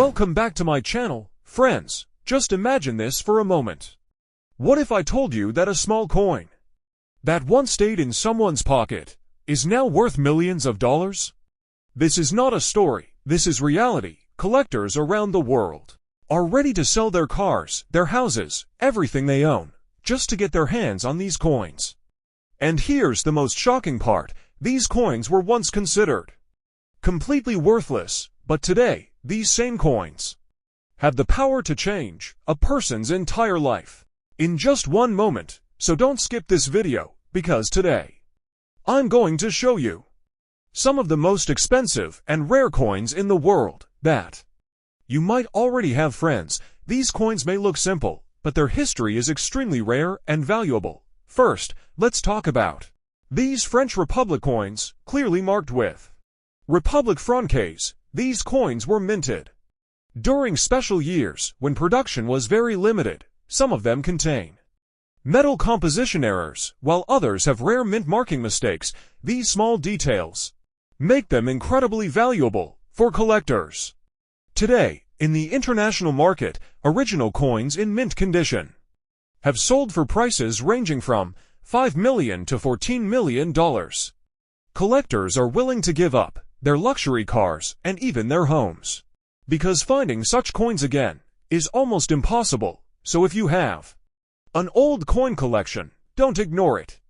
Welcome back to my channel, friends. Just imagine this for a moment. What if I told you that a small coin that once stayed in someone's pocket is now worth millions of dollars? This is not a story, this is reality. Collectors around the world are ready to sell their cars, their houses, everything they own, just to get their hands on these coins. And here's the most shocking part. These coins were once considered completely worthless, but today, these same coins have the power to change a person's entire life in just one moment. So don't skip this video, because today I'm going to show you some of the most expensive and rare coins in the world that you might already have. Friends, these coins may look simple, but their history is extremely rare and valuable. First, let's talk about these French Republic coins, clearly marked with Republic francaise. These coins were minted during special years when production was very limited. Some of them contain metal composition errors, while others have rare mint marking mistakes. These small details make them incredibly valuable for collectors. Today, in the international market, original coins in mint condition have sold for prices ranging from $5 million to $14 million. Collectors are willing to give up their luxury cars and even their homes, because finding such coins again is almost impossible. So if you have an old coin collection, don't ignore it,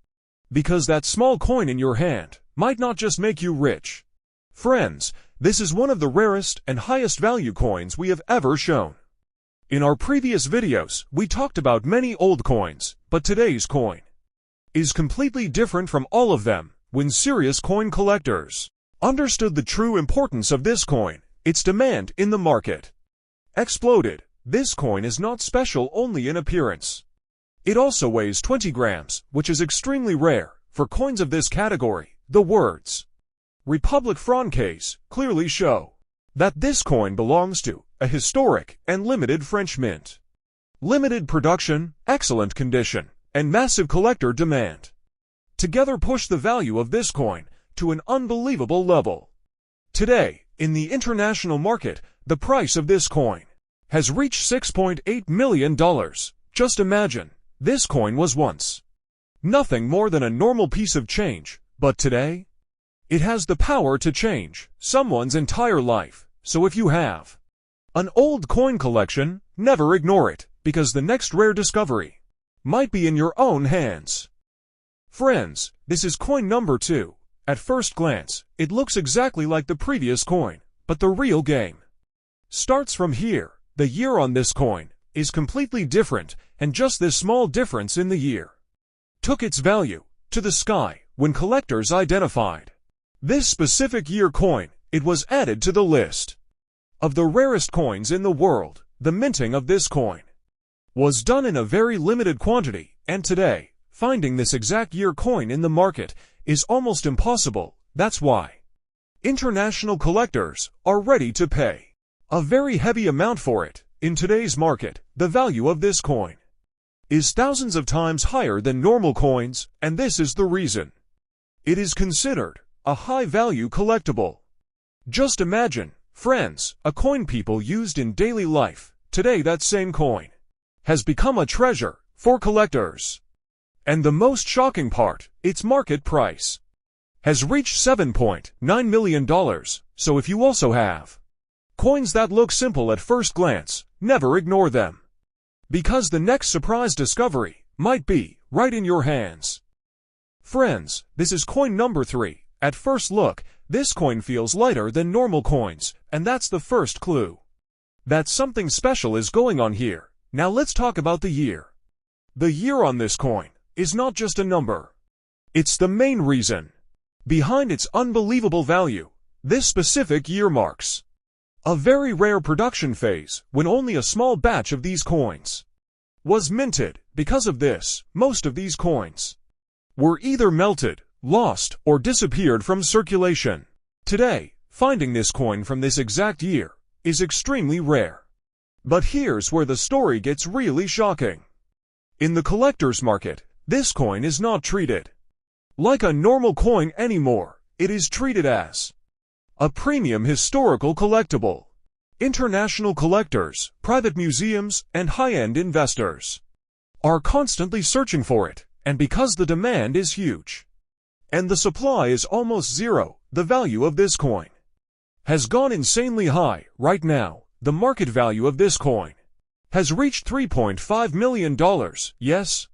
because that small coin in your hand might not just make you rich. Friends, this is one of the rarest and highest value coins we have ever shown. In our previous videos, we talked about many old coins, but today's coin is completely different from all of them. When serious coin collectors understood the true importance of this coin, its demand in the market exploded. This coin is not special only in appearance. It also weighs 20 grams, which is extremely rare for coins of this category. The words Republic francaise clearly show that this coin belongs to a historic and limited French mint. Limited production, excellent condition, and massive collector demand together push the value of this coin to an unbelievable level. Today, in the international market, the price of this coin has reached $6.8 million. Just imagine, this coin was once nothing more than a normal piece of change, but today, it has the power to change someone's entire life. So if you have an old coin collection, never ignore it, because the next rare discovery might be in your own hands. Friends, this is coin number 2. At first glance, it looks exactly like the previous coin, but the real game starts from here. The year on this coin is completely different, and just this small difference in the year took its value to the sky when collectors identified this specific year coin. It was added to the list of the rarest coins in the world. The minting of this coin was done in a very limited quantity, and today, finding this exact year coin in the market is almost impossible. That's why international collectors are ready to pay a very heavy amount for it. In today's market, the value of this coin is thousands of times higher than normal coins, and this is the reason it is considered a high-value collectible. Just imagine, friends, a coin people used in daily life. Today that same coin has become a treasure for collectors. And the most shocking part, its market price has reached $7.9 million. So if you also have coins that look simple at first glance, never ignore them, because the next surprise discovery might be right in your hands. Friends, this is coin number 3. At first look, this coin feels lighter than normal coins, and that's the first clue that something special is going on here. Now let's talk about the year. The year on this coin is not just a number. It's the main reason behind its unbelievable value. This specific year marks a very rare production phase when only a small batch of these coins was minted. Because of this, most of these coins were either melted, lost, or disappeared from circulation. Today, finding this coin from this exact year is extremely rare. But here's where the story gets really shocking. In the collector's market, this coin is not treated like a normal coin anymore. It is treated as a premium historical collectible. International collectors, private museums, and high-end investors are constantly searching for it, and because the demand is huge and the supply is almost zero, the value of this coin has gone insanely high. Right now, the market value of this coin has reached $3.5 million. Yes,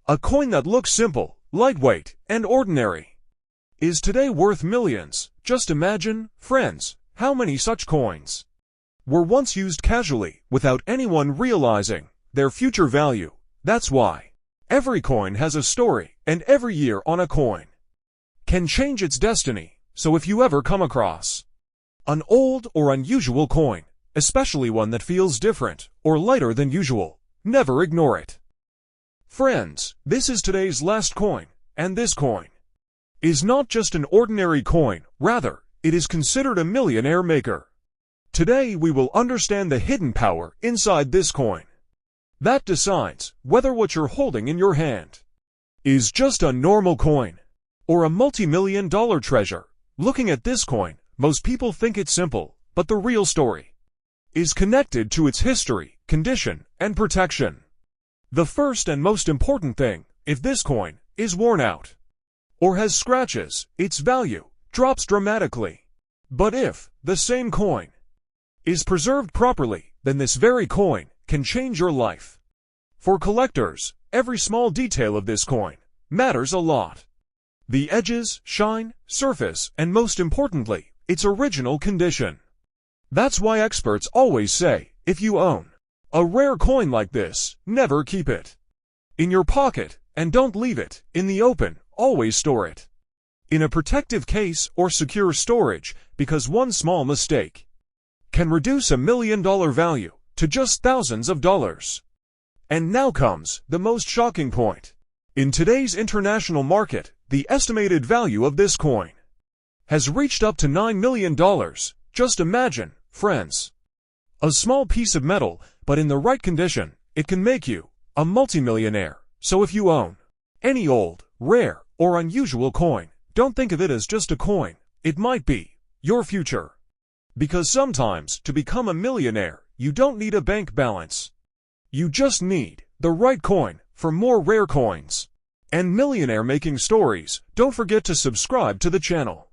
a coin that looks simple, lightweight, and ordinary is today worth millions. Just imagine, friends, how many such coins were once used casually without anyone realizing their future value. That's why every coin has a story, and every year on a coin can change its destiny. So if you ever come across an old or unusual coin, especially one that feels different or lighter than usual, never ignore it. Friends, this is today's last coin, and this coin is not just an ordinary coin, rather, it is considered a millionaire maker. Today we will understand the hidden power inside this coin that decides whether what you're holding in your hand is just a normal coin or a multi-million-dollar treasure. Looking at this coin, most people think it's simple, but the real story is connected to its history, condition, and protection. The first and most important thing, if this coin is worn out or has scratches, its value drops dramatically. But if the same coin is preserved properly, then this very coin can change your life. For collectors, every small detail of this coin matters a lot. The edges, shine, surface, and most importantly, its original condition. That's why experts always say, if you own a rare coin like this, never keep it in your pocket, and don't leave it in the open. Always store it in a protective case or secure storage, because one small mistake can reduce $1 million value to just thousands of dollars. And now comes the most shocking point. In today's international market, the estimated value of this coin has reached up to $9 million. Just imagine, friends. A small piece of metal, but in the right condition, it can make you a multimillionaire. So if you own any old, rare, or unusual coin, don't think of it as just a coin. It might be your future. Because sometimes, to become a millionaire, you don't need a bank balance. You just need the right coin. For more rare coins and millionaire making stories, don't forget to subscribe to the channel.